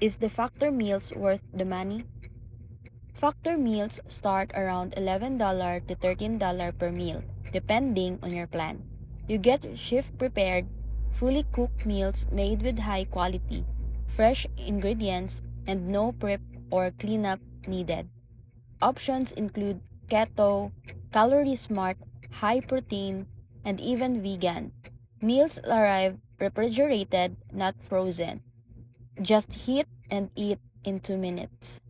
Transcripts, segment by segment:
Is the factor meals worth the money? Factor meals start around $11 to $13 per meal, depending on your plan. You get shift-prepared, fully cooked meals made with high quality, fresh ingredients, and no prep or cleanup needed. Options include keto, calorie smart, high protein, and even vegan. Meals arrive refrigerated, not frozen. Just heat and eat in 2 minutes.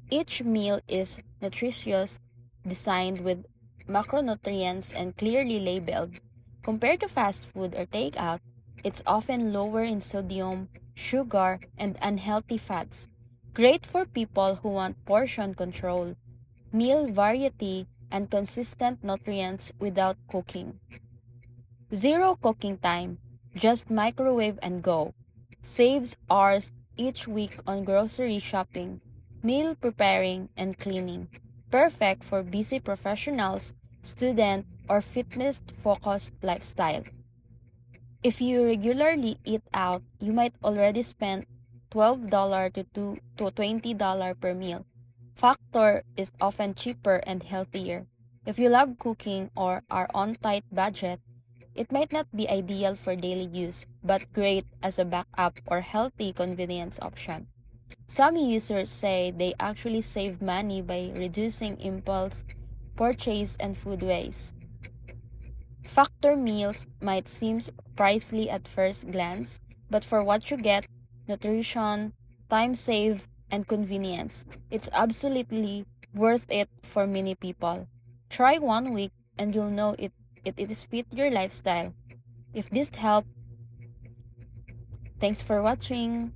Each meal is nutritious, designed with macronutrients and clearly labeled. Compared to fast food or takeout, it's often lower in sodium, sugar, and unhealthy fats. Great for people who want portion control, meal variety, and consistent nutrients without cooking. Zero cooking time, just microwave and go. Saves hours each week on grocery shopping, meal preparing, and cleaning. Perfect for busy professionals, student, or fitness-focused lifestyle. If you regularly eat out, you might already spend $12 to $20 per meal. Factor is often cheaper and healthier. If you love cooking or are on tight budget, it might not be ideal for daily use, but great as a backup or healthy convenience option. Some users say they actually save money by reducing impulse purchase and food waste. Factor meals might seem pricey at first glance, but for what you get, nutrition, time save, and convenience, it's absolutely worth it for many people. Try 1 week and you'll know it is fit your lifestyle. If this helped, thanks for watching.